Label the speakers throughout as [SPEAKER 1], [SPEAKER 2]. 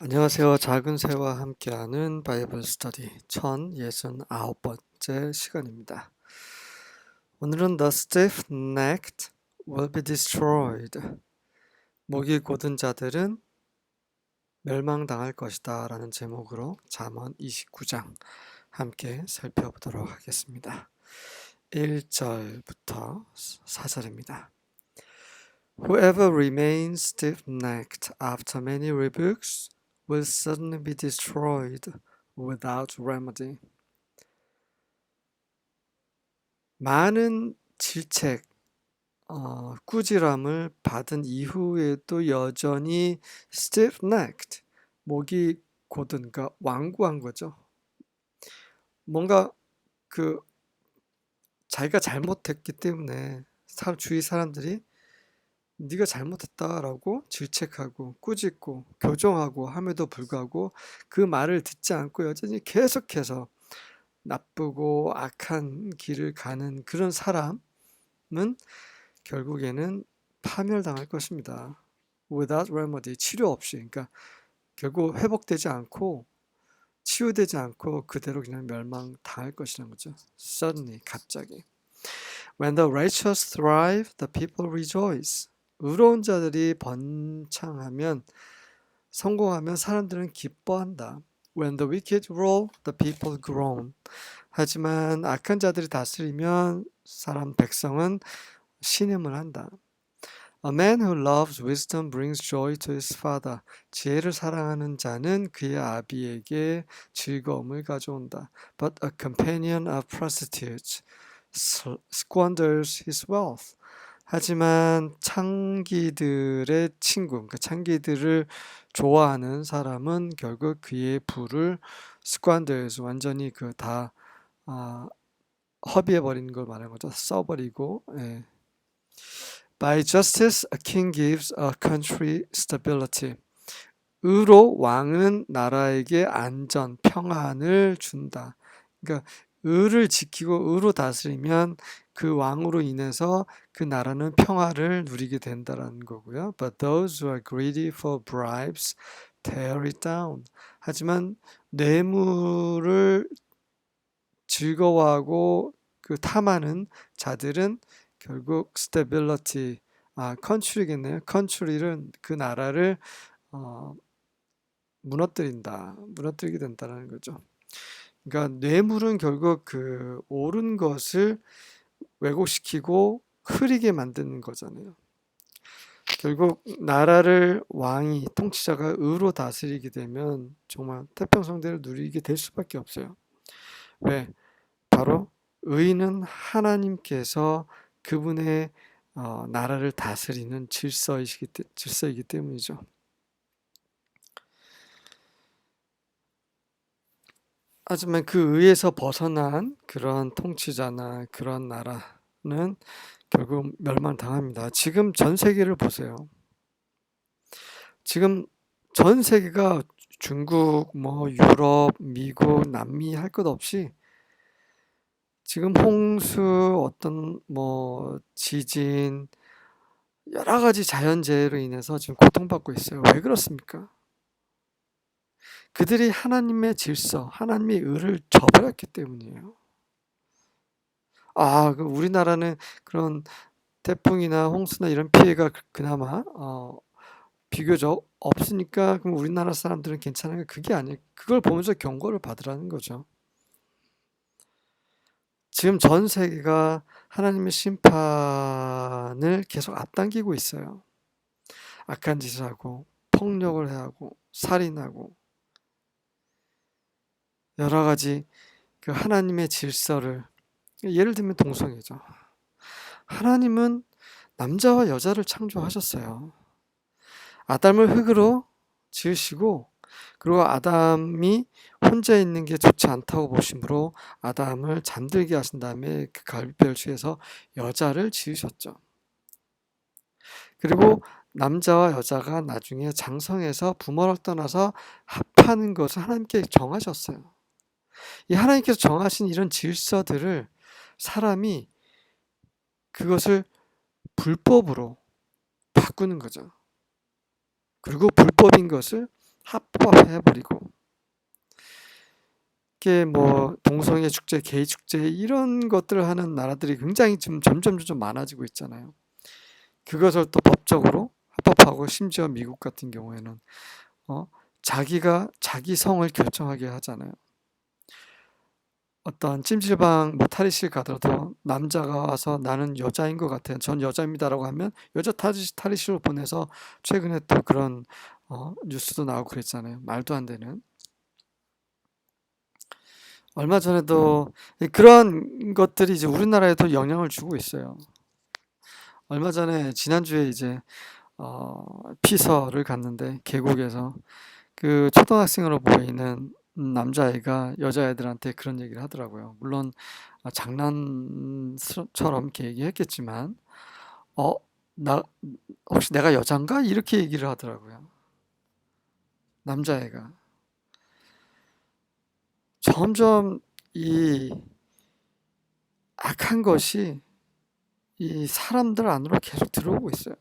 [SPEAKER 1] 안녕하세요. 작은 새와 함께하는 바이블 스터디 1069번째 시간입니다. 오늘은 The stiff-necked will be destroyed. 목이 곧은 자들은 멸망당할 것이다 라는 제목으로 잠언 29장 함께 살펴보도록 하겠습니다. 1절부터 4절입니다. Whoever remains stiff-necked after many rebukes will suddenly be destroyed without remedy. 많은 질책, 꾸지람을 받은 이후에도 여전히 stiff-necked, 목이 곧은, 그러니까 완고한 거죠. 뭔가 자기가 잘못했기 때문에 주위 사람들이 네가 잘못했다라고 질책하고 꾸짖고 교정하고 함에도 불구하고 그 말을 듣지 않고 여전히 계속해서 나쁘고 악한 길을 가는 그런 사람은 결국에는 파멸당할 것입니다. Without remedy, 치료 없이. 그러니까 결국 회복되지 않고 치유되지 않고 그대로 그냥 멸망당할 것이라는 거죠. Suddenly, 갑자기. When the righteous thrive, the people rejoice. 의로운 자들이 번창하면, 성공하면 사람들은 기뻐한다. When the wicked rule, the people groan. 하지만 악한 자들이 다스리면 백성은 신음을 한다. A man who loves wisdom brings joy to his father. 지혜를 사랑하는 자는 그의 아비에게 즐거움을 가져온다. But a companion of prostitutes squanders his wealth. 하지만 창기들의 친구, 그러니까 창기들을 좋아하는 사람은 결국 그의 부를 squanders, 완전히 다 허비해버리는 걸 말하는 거죠. 써버리고. 예. By justice, a king gives a country stability. 의로 왕은 나라에게 안전, 평안을 준다. 그러니까 의를 지키고 의로 다스리면 그 왕으로 인해서 그 나라는 평화를 누리게 된다는 거고요. But those who are greedy for bribes tear it down. 하지만 뇌물을 즐거워하고 탐하는 자들은 결국 stability, country겠네요. country는 그 나라를 무너뜨리게 된다는 거죠. 그러니까 뇌물은 결국 옳은 것을 왜곡시키고 흐리게 만드는 거잖아요. 결국 나라를 왕이, 통치자가 의로 다스리게 되면 정말 태평성대를 누리게 될 수밖에 없어요. 왜? 바로 의는 하나님께서 그분의 나라를 다스리는 질서이기 때문이죠. 하지만 그 의에서 벗어난 그런 통치자나 그런 나라는 결국 멸망당합니다. 지금 전 세계를 보세요. 지금 전 세계가 중국, 유럽, 미국, 남미 할 것 없이 지금 홍수, 지진, 여러 가지 자연재해로 인해서 지금 고통받고 있어요. 왜 그렇습니까? 그들이 하나님의 질서, 하나님의 의를 저버렸기 때문이에요. 우리나라는 그런 태풍이나 홍수나 이런 피해가 그나마 비교적 없으니까 그럼 우리나라 사람들은 괜찮아요. 그게 아니에요. 그걸 보면서 경고를 받으라는 거죠. 지금 전 세계가 하나님의 심판을 계속 앞당기고 있어요. 악한 짓을 하고 폭력을 하고 살인하고 여러 가지 하나님의 질서를, 예를 들면 동성애죠. 하나님은 남자와 여자를 창조하셨어요. 아담을 흙으로 지으시고 그리고 아담이 혼자 있는 게 좋지 않다고 보심으로 아담을 잠들게 하신 다음에 그 갈빗뼈를 취해서 여자를 지으셨죠. 그리고 남자와 여자가 나중에 장성해서 부모를 떠나서 합하는 것을 하나님께 정하셨어요. 이 하나님께서 정하신 이런 질서들을 사람이 그것을 불법으로 바꾸는 거죠. 그리고 불법인 것을 합법해버리고, 이게 뭐 동성애 축제, 게이 축제 이런 것들을 하는 나라들이 굉장히 좀 점점 많아지고 있잖아요. 그것을 또 법적으로 합법하고, 심지어 미국 같은 경우에는 자기가 자기 성을 결정하게 하잖아요. 어떤 찜질방 뭐 탈의실 가더라도 남자가 와서 나는 여자인 것 같아요, 전 여자입니다라고 하면 여자 탈의실로 보내서, 최근에 또 그런 뉴스도 나오고 그랬잖아요. 말도 안 되는. 얼마 전에도 그런 것들이 이제 우리나라에도 영향을 주고 있어요. 얼마 전에 지난주에 이제 피서를 갔는데, 계곡에서 그 초등학생으로 보이는 남자애가 여자애들한테 그런 얘기를 하더라고요. 물론 장난처럼 이렇게 얘기했겠지만, 어, 나 혹시 내가 여잔가? 이렇게 얘기를 하더라고요. 남자애가. 점점 이 악한 것이 이 사람들 안으로 계속 들어오고 있어요.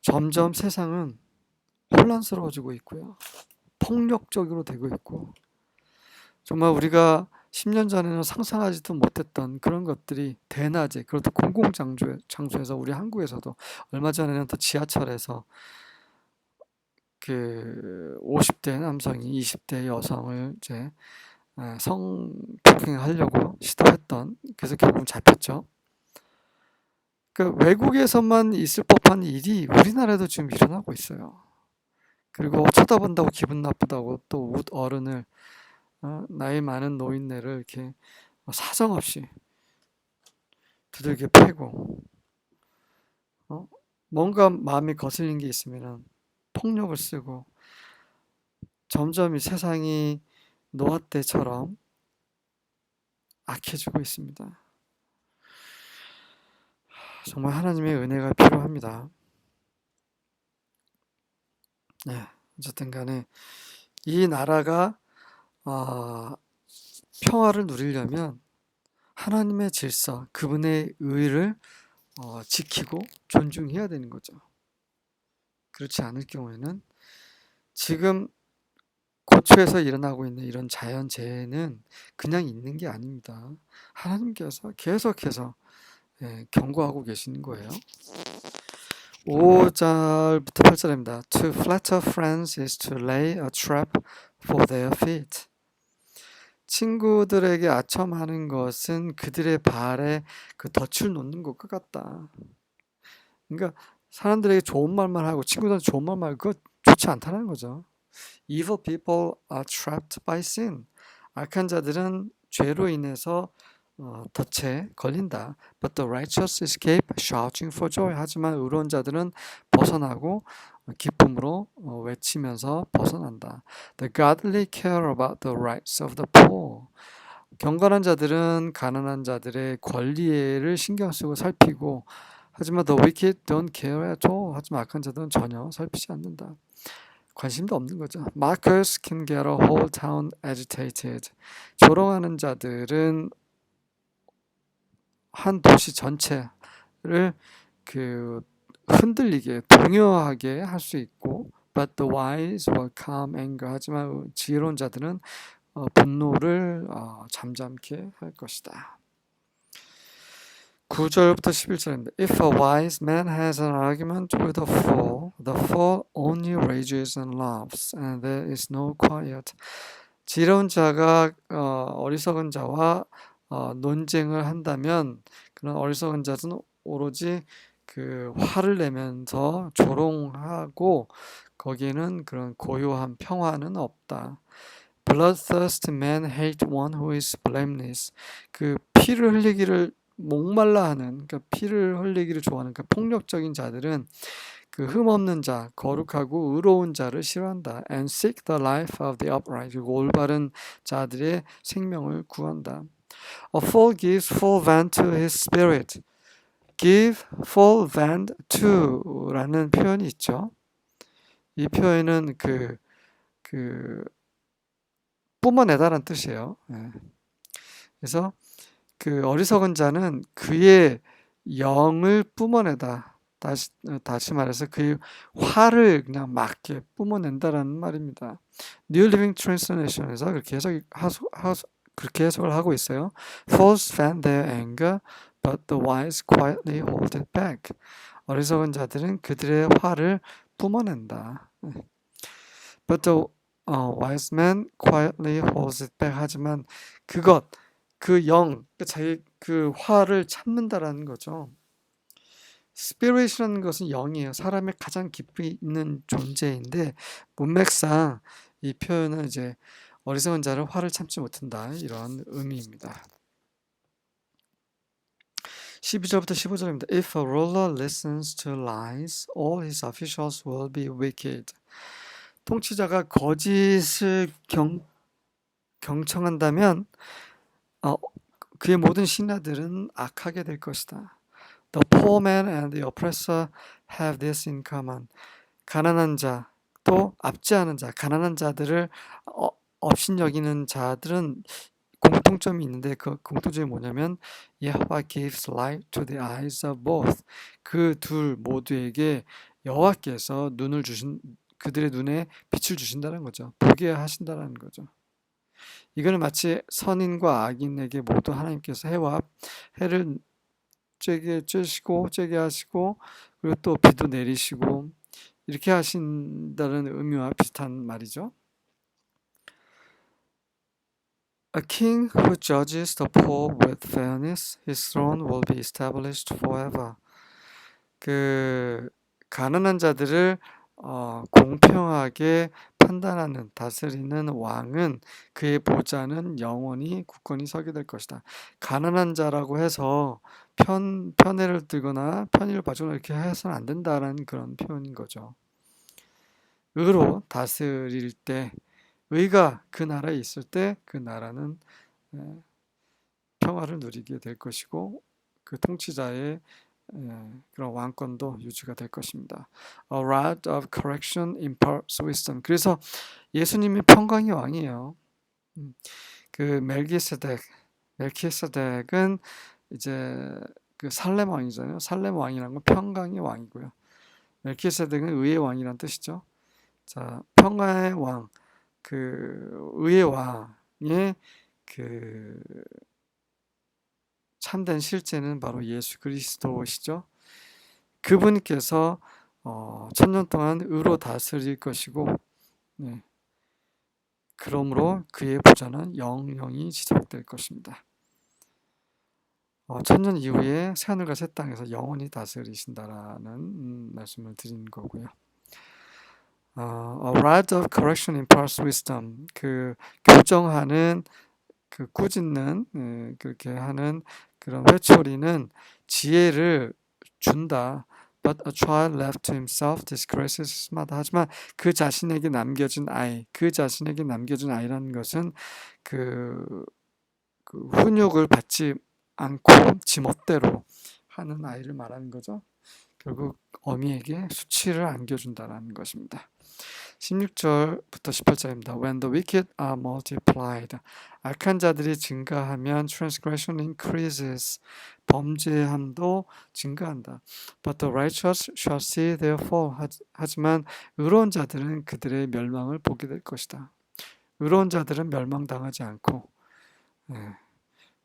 [SPEAKER 1] 점점 세상은 혼란스러워지고 있고요. 폭력적으로 되고 있고, 정말 우리가 10년 전에는 상상하지도 못했던 그런 것들이 대낮에, 그것도 공공장소에서, 우리 한국에서도 얼마 전에는 또 지하철에서 그 50대 남성이 20대 여성을 이제 성폭행하려고 시도했던, 그래서 결국은 잡혔죠. 그 외국에서만 있을 법한 일이 우리나라에도 지금 일어나고 있어요. 그리고 쳐다본다고 기분 나쁘다고 또 웃 어른을, 나이 많은 노인네를 이렇게 사정없이 두들겨 패고, 어? 뭔가 마음이 거슬린 게 있으면 폭력을 쓰고, 점점 이 세상이 노화때처럼 악해지고 있습니다. 정말 하나님의 은혜가 필요합니다. 네, 어쨌든 간에 이 나라가 평화를 누리려면 하나님의 질서, 그분의 의를 지키고 존중해야 되는 거죠. 그렇지 않을 경우에는 지금 고초에서 일어나고 있는 이런 자연재해는 그냥 있는 게 아닙니다. 하나님께서 계속해서 경고하고 계시는 거예요. 5절부터 8절입니다. To flatter friends is to lay a trap for their feet. 친구들에게 아첨하는 것은 그들의 발에 그 덫을 놓는 것과 같다. 그러니까 사람들에게 좋은 말만 하고 친구들한테 좋은 말만 하고, 그거 좋지 않다는 거죠. Evil people are trapped by sin. 악한 자들은 죄로 인해서 덫에 걸린다. But the righteous escape shouting for joy. 하지만 의로운 자들은 벗어나고 기쁨으로 외치면서 벗어난다. The godly care about the rights of the poor. 경건한 자들은 가난한 자들의 권리를 신경 쓰고 살피고, 하지만 the wicked don't care at all. 하지만 악한 자들은 전혀 살피지 않는다. 관심도 없는 거죠. Mockers can get a whole town agitated. 조롱하는 자들은 한 도시 전체를 그 흔들리게, 동요하게 할 수 있고, but the wise will calm anger. 하지만 지혜로운 자들은 분노를 잠잠케 할 것이다. 9절부터 11절입니다. If a wise man has an argument with a fool, the fool only rages and laughs, and there is no quiet. 지혜로운 자가 어리석은 자와 논쟁을 한다면, 그런 어리석은 자는 오로지 그 화를 내면서 조롱하고, 거기에는 그런 고요한 평화는 없다. Bloodthirsty men hate one who is blameless. 그 피를 흘리기를 목말라 하는, 그러니까 피를 흘리기를 좋아하는 그 폭력적인 자들은 그 흠없는 자, 거룩하고 의로운 자를 싫어한다. And seek the life of the upright. 그리고 올바른 자들의 생명을 구한다. A fool gives full vent to his spirit. Give full vent to 라는 표현이 있죠. 이 표현은 그 뿜어내다라는 뜻이에요. 그래서 그 어리석은 자는 그의 영을 뿜어내다. 다시 말해서 그 화를 그냥 막 이렇게 뿜어낸다라는 말입니다. New Living Translation에서 그렇게 해석을 하고 있어요. Fools vent their anger, but the wise quietly hold it back. 어리석은 자들은 그들의 화를 뿜어낸다. But the wise man quietly holds it back. 하지만 자기 그 화를 참는다라는 거죠. Spirit이라는 것은 영이에요. 사람의 가장 깊이 있는 존재인데 문맥상 이 표현은 이제 어리석은 자를 화를 참지 못한다 이런 의미입니다. 12절부터 15절입니다. If a ruler listens to lies, all his officials will be wicked. 통치자가 거짓을 경청한다면 그의 모든 신하들은 악하게 될 것이다. The poor man and the oppressor have this in common. 가난한 자, 또 압제하는 자, 가난한 자들을 업신여기는 자들은 공통점이 있는데 그 공통점이 뭐냐면 여호와 gives light to the eyes of both. 그 둘 모두에게 여호와께서 그들의 눈에 빛을 주신다는 거죠. 보게 하신다는 거죠. 이거는 마치 선인과 악인에게 모두 하나님께서 해를 쬐게 하시고 그리고 또 비도 내리시고 이렇게 하신다는 의미와 비슷한 말이죠. A king who judges the poor with fairness, his throne will be established forever. 그 가난한 자들을 공평하게 판단하는 다스리는 왕은 그의 보좌는 영원히 굳건히 서게 될 것이다. 가난한 자라고 해서 편애를 들거나 편의를 봐주거나 이렇게 해서는 안 된다라는 그런 표현인 거죠. 의로 다스릴 때 의가 그 나라에 있을 때 그 나라는 평화를 누리게 될 것이고 그 통치자의 그런 왕권도 유지가 될 것입니다. A rod of correction imparts wisdom. 그래서 예수님이 평강의 왕이에요. 그 멜키세덱은 이제 그 살렘 왕이잖아요. 살렘 왕이라는 건 평강의 왕이고요. 멜키세덱은 의의 왕이란 뜻이죠. 자, 평화의 왕, 그 의의 왕의 그 참된 실제는 바로 예수 그리스도시죠. 그분께서 천년 동안 의로 다스릴 것이고, 네. 그러므로 그의 보좌는 영영이 지속될 것입니다. 천년 이후에 새하늘과 새 땅에서 영원히 다스리신다라는 말씀을 드린 거고요. A rod of correction imparts wisdom. 그 교정하는, 그 꾸짖는, 그렇게 하는 그런 회초리는 지혜를 준다. But a child left to himself disgraces his mother. 하지만 그 자신에게 남겨진 아이라는 것은 그 훈육을 받지 않고 지 멋대로 하는 아이를 말하는 거죠. 결국 어미에게 수치를 안겨준다는 것입니다. 16절부터 18절입니다. When the wicked are multiplied, 악한 자들이 증가하면 transgression increases, 범죄함도 증가한다. But the righteous shall see their fall. 하지만 의로운 자들은 그들의 멸망을 보게 될 것이다. 의로운 자들은 멸망당하지 않고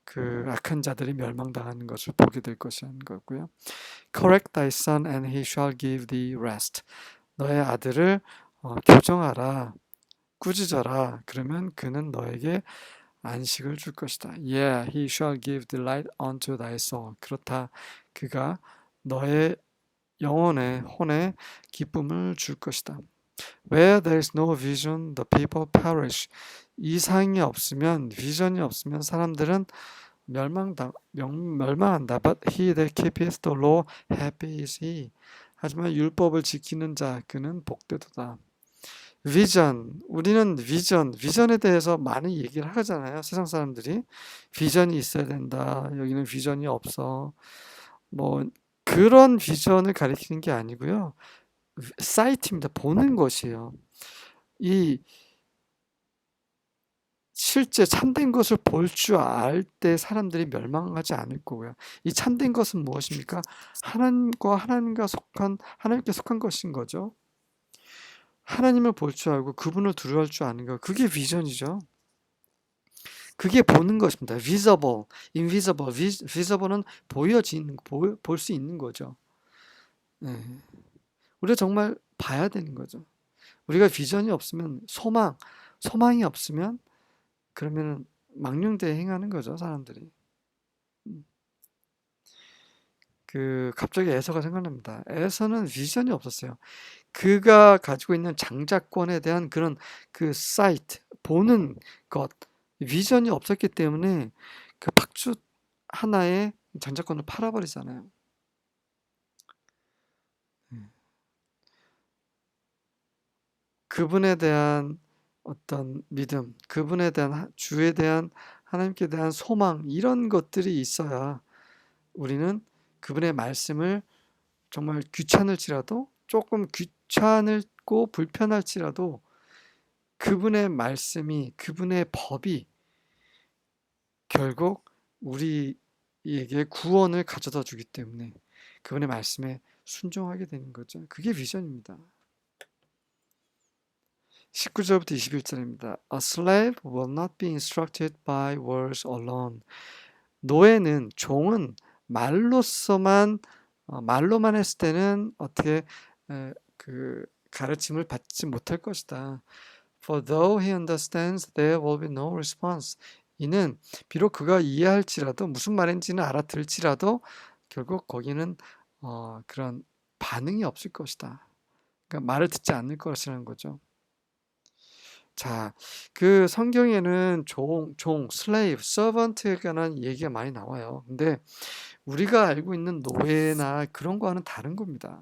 [SPEAKER 1] 그 악한 자들이 멸망당하는 것을 보게 될 것이라는 거고요. Correct thy son and he shall give thee rest. 너의 아들을 교정하라, 꾸짖어라. 그러면 그는 너에게 안식을 줄 것이다. Yeah, he shall give delight unto thy soul. 그렇다. 그가 너의 영혼의 혼에 기쁨을 줄 것이다. Where there is no vision, the people perish. 이상이 없으면, 비전이 없으면 사람들은 멸망한다. But he that keepeth the law, happy is he. 하지만 율법을 지키는 자, 그는 복되도다. 우리는 비전에 대해서 많은 얘기를 하잖아요. 세상 사람들이 비전이 있어야 된다. 여기는 비전이 없어. 뭐 그런 비전을 가리키는 게 아니고요. 사이트입니다. 보는 것이에요. 이 실제 참된 것을 볼 줄 알 때 사람들이 멸망하지 않을 거고요. 이 참된 것은 무엇입니까? 하나님께 속한 것인 거죠. 하나님을 볼 줄 알고 그분을 두려워할 줄 아는 것. 그게 비전이죠. 그게 보는 것입니다. visible, invisible. visible은 보여지는, 볼 수 있는 거죠. 네. 우리가 정말 봐야 되는 거죠. 우리가 비전이 없으면 소망이 없으면 그러면 망령되이 행하는 거죠, 사람들이. 갑자기 에서가 생각납니다. 에서는 비전이 없었어요. 그가 가지고 있는 장자권에 대한 그런 사이트, 보는 것, 비전이 없었기 때문에 그 팍주 하나의 장자권을 팔아버리잖아요. 그분에 대한 어떤 믿음, 그분에 대한 주에 대한 하나님께 대한 소망, 이런 것들이 있어야 우리는 그분의 말씀을 정말 귀찮을지라도, 조금 귀찮고 불편할지라도 그분의 말씀이, 그분의 법이 결국 우리에게 구원을 가져다 주기 때문에 그분의 말씀에 순종하게 되는 거죠. 그게 비전입니다. 19절부터 21절입니다. A slave will not be instructed by words alone. 노예는, 종은 말로만 했을 때는 어떻게 가르침을 받지 못할 것이다. For though he understands, there will be no response. 이는 비록 그가 이해할지라도, 무슨 말인지는 알아들을지라도 결국 거기는 그런 반응이 없을 것이다. 그러니까 말을 듣지 않을 것이라는 거죠. 자, 그 성경에는 slave, servant에 관한 얘기가 많이 나와요. 근데 우리가 알고 있는 노예나 그런 거와는 다른 겁니다.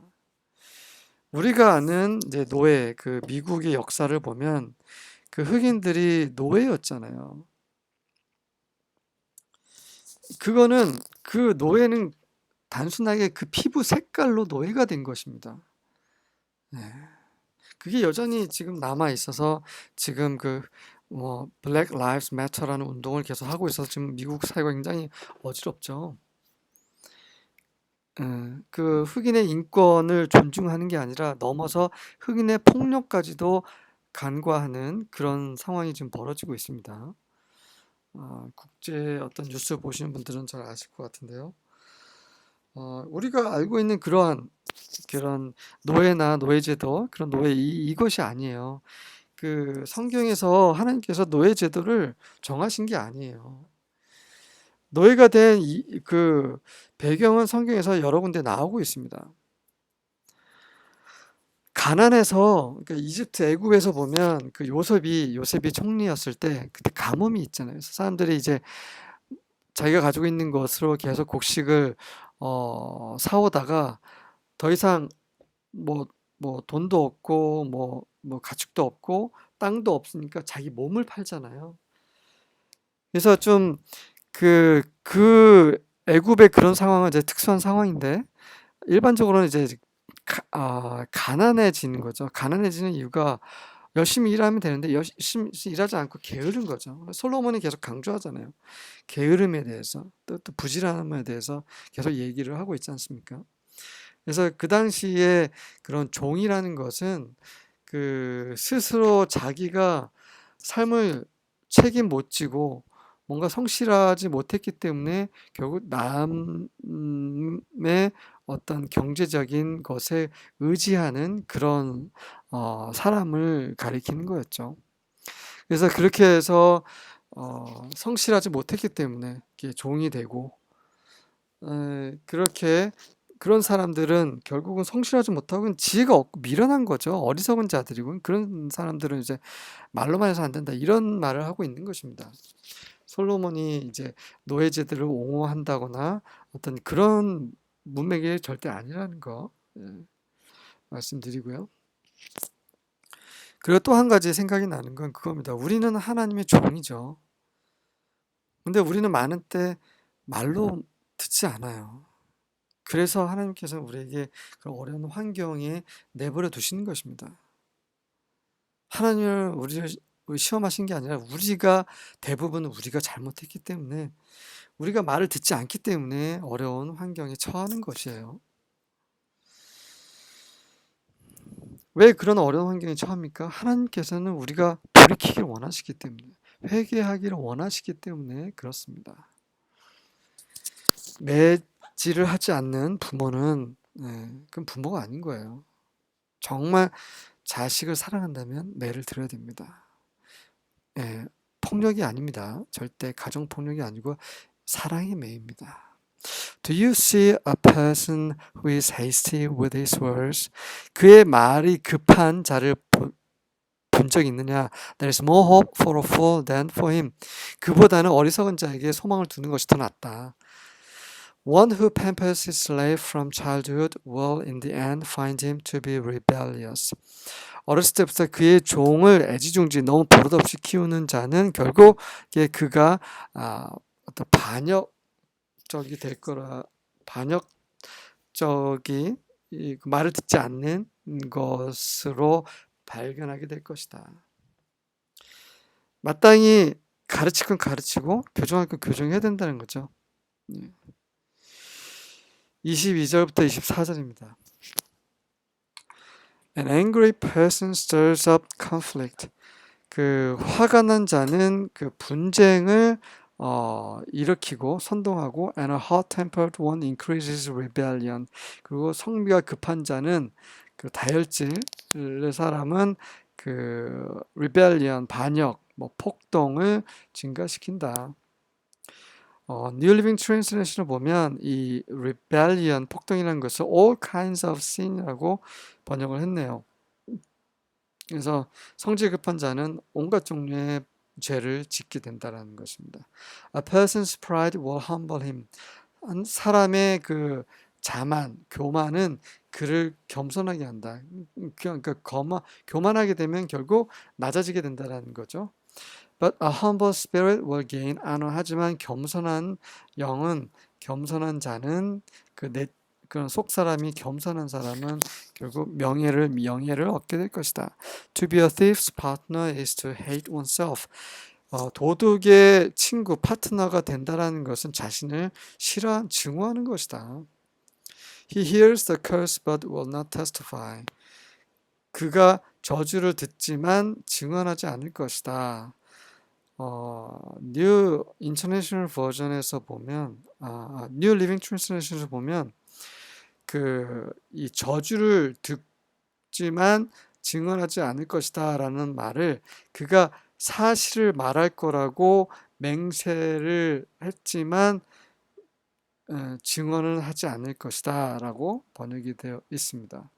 [SPEAKER 1] 우리가 아는 이제 노예, 미국의 역사를 보면 흑인들이 노예였잖아요. 그 노예는 단순하게 그 피부 색깔로 노예가 된 것입니다. 네. 그게 여전히 지금 남아 있어서 지금 Black Lives Matter라는 운동을 계속 하고 있어서 지금 미국 사회가 굉장히 어지럽죠. 흑인의 인권을 존중하는 게 아니라 넘어서 흑인의 폭력까지도 간과하는 그런 상황이 지금 벌어지고 있습니다. 국제 어떤 뉴스 보시는 분들은 잘 아실 것 같은데요. 우리가 알고 있는 그런 노예나 노예제도, 그런 이것이 아니에요. 성경에서 하나님께서 노예제도를 정하신 게 아니에요. 노예가 된 배경은 성경에서 여러 군데 나오고 있습니다. 가난해서, 그러니까 이집트 애굽에서 보면 요셉이 총리였을 때 그때 가뭄이 있잖아요. 그래서 사람들이 이제 자기가 가지고 있는 것으로 계속 곡식을 사오다가 더 이상 뭐 돈도 없고 가축도 없고 땅도 없으니까 자기 몸을 팔잖아요. 그래서 좀 애굽의 그런 상황은 이제 특수한 상황인데, 일반적으로는 이제 가난해지는 거죠. 가난해지는 이유가 열심히 일하면 되는데 열심히 일하지 않고 게으른 거죠. 솔로몬이 계속 강조하잖아요. 게으름에 대해서, 또 부지런함에 대해서 계속 얘기를 하고 있지 않습니까? 그래서 그 당시에 그런 종이라는 것은 스스로 자기가 삶을 책임 못 지고 뭔가 성실하지 못했기 때문에 결국 남의 어떤 경제적인 것에 의지하는 그런 사람을 가리키는 거였죠. 그래서 그렇게 해서 성실하지 못했기 때문에 종이 되고, 그런 사람들은 결국은 성실하지 못하고 지혜가 없고 미련한 거죠. 어리석은 자들이고, 그런 사람들은 이제 말로만 해서 안 된다, 이런 말을 하고 있는 것입니다. 솔로몬이 이제 노예제들을 옹호한다거나 어떤 그런 문맥이 절대 아니라는 거, 말씀드리고요. 그리고 또 한 가지 생각이 나는 건 그겁니다. 우리는 하나님의 종이죠. 근데 우리는 많은 때 말로 듣지 않아요. 그래서 하나님께서 우리에게 그런 어려운 환경에 내버려 두시는 것입니다. 하나님을 시험하신 게 아니라 우리가 대부분 우리가 잘못했기 때문에 우리가 말을 듣지 않기 때문에 어려운 환경에 처하는 것이에요. 왜 그런 어려운 환경에 처합니까? 하나님께서는 우리가 돌이키길 원하시기 때문에, 회개하기를 원하시기 때문에 그렇습니다. 매질을 하지 않는 부모는 그건 부모가 아닌 거예요. 정말 자식을 사랑한다면 매를 들어야 됩니다. 폭력이 아닙니다. 절대 가정폭력이 아니고 사랑의 매입니다. Do you see a person who is hasty with his words? 그의 말이 급한 자를 본 적이 있느냐? There is more hope for a fool than for him. 그보다는 어리석은 자에게 소망을 두는 것이 더 낫다. One who pampers his slave from childhood will in the end find him to be rebellious. 어렸을 때부터 그의 종을 애지중지 너무 버릇없이 키우는 자는 결국 그가 어떤 반역적이 될 거라, 반역적이 말을 듣지 않는 것으로 발견하게 될 것이다. 마땅히 가르칠 건 가르치고 교정할 건 교정해야 된다는 거죠. 22절부터 24절입니다. An angry person stirs up conflict. 그 화가 난 자는 그 분쟁을 일으키고 선동하고 and a hot-tempered one increases rebellion. 그리고 성미가 급한 자는 그 다혈질의 사람은 그 rebellion 반역, 폭동을 증가시킨다. New Living Translation을 보면 이 rebellion 폭동이라는 것을 all kinds of sin이라고 번역을 했네요. 그래서 성질 급한 자는 온갖 종류의 죄를 짓게 된다는 것입니다. A person's pride will humble him. 사람의 그 자만, 교만은 그를 겸손하게 한다. 그러니까 교만하게 되면 결국 낮아지게 된다는 거죠. But a humble spirit will gain honor. 하지만 겸손한 영은, 겸손한 자는 그런 속 사람이 겸손한 사람은 결국 명예를 얻게 될 것이다. To be a thief's partner is to hate oneself. 도둑의 친구, 파트너가 된다라는 것은 자신을 증오하는 것이다. He hears the curse but will not testify. 그가 저주를 듣지만 증언하지 않을 것이다. New International Version에서 보면, New Living Translation에서 보면 이 저주를 듣지만 증언하지 않을 것이다 라는 말을 그가 사실을 말할 거라고 맹세를 했지만 증언은 하지 않을 것이다 라고 번역이 되어 있습니다.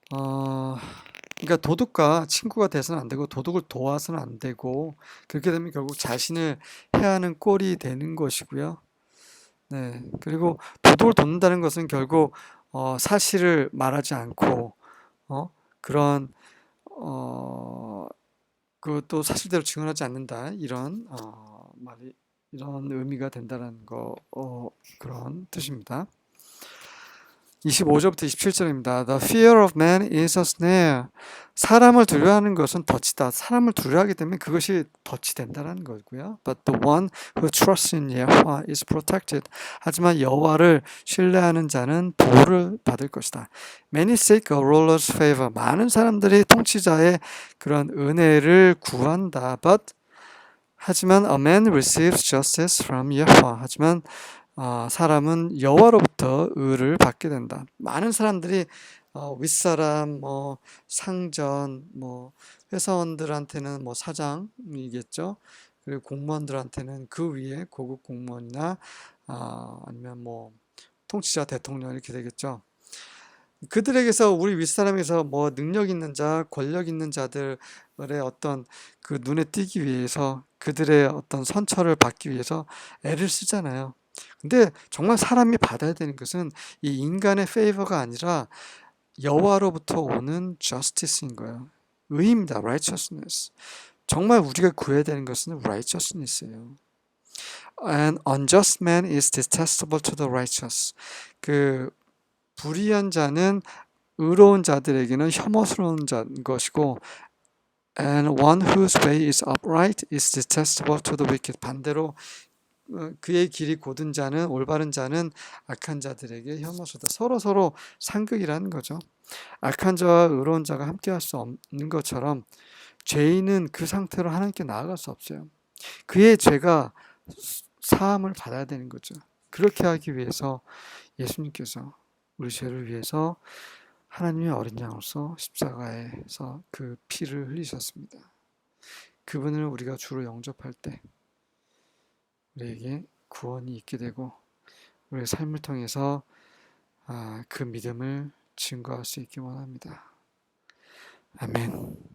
[SPEAKER 1] 그러니까 도둑과 친구가 돼서는 안 되고 도둑을 도와서는 안 되고 그렇게 되면 결국 자신을 해하는 꼴이 되는 것이고요. 네, 그리고 도둑을 돕는다는 것은 결국 사실을 말하지 않고 그런 그것도 사실대로 증언하지 않는다 이런 말이 이런 의미가 된다는 거 그런 뜻입니다. 25절부터 27절입니다. The fear of man is a snare. 사람을 두려워하는 것은 덫이다. 사람을 두려워하게 되면 그것이 덫이 된다는 거고요. But the one who trusts in Yahweh is protected. 하지만 여호와를 신뢰하는 자는 보호를 받을 것이다. Many seek a ruler's favor. 많은 사람들이 통치자의 그런 은혜를 구한다. 하지만 a man receives justice from Yahweh. 하지만 사람은 여호와로부터 의를 받게 된다. 많은 사람들이 윗사람, 상전, 회사원들한테는 사장이겠죠. 그리고 공무원들한테는 그 위에 고급 공무원이나 아니면 통치자, 대통령 이렇게 되겠죠. 그들에게서 우리 윗사람에서 능력 있는 자, 권력 있는 자들의 어떤 그 눈에 띄기 위해서 그들의 어떤 선처를 받기 위해서 애를 쓰잖아요. 근데 정말 사람이 받아야 되는 것은 이 인간의 페이버가 아니라 여호와로부터 오는 justice인 거예요. 의입니다. righteousness. 정말 우리가 구해야 되는 것은 righteousness예요. An unjust man is detestable to the righteous. 그 불의한 자는 의로운 자들에게는 혐오스러운 것이고 and one whose way is upright is detestable to the wicked. 반대로 그의 길이 곧은 자는 올바른 자는 악한 자들에게 혐오스럽다. 서로 상극이라는 거죠. 악한 자와 의로운 자가 함께할 수 없는 것처럼 죄인은 그 상태로 하나님께 나아갈 수 없어요. 그의 죄가 사함을 받아야 되는 거죠. 그렇게 하기 위해서 예수님께서 우리 죄를 위해서 하나님의 어린 양으로서 십자가에서 그 피를 흘리셨습니다. 그분을 우리가 주로 영접할 때 우리에게 구원이 있게 되고 우리의 삶을 통해서 그 믿음을 증거할 수 있기 원합니다. 아멘.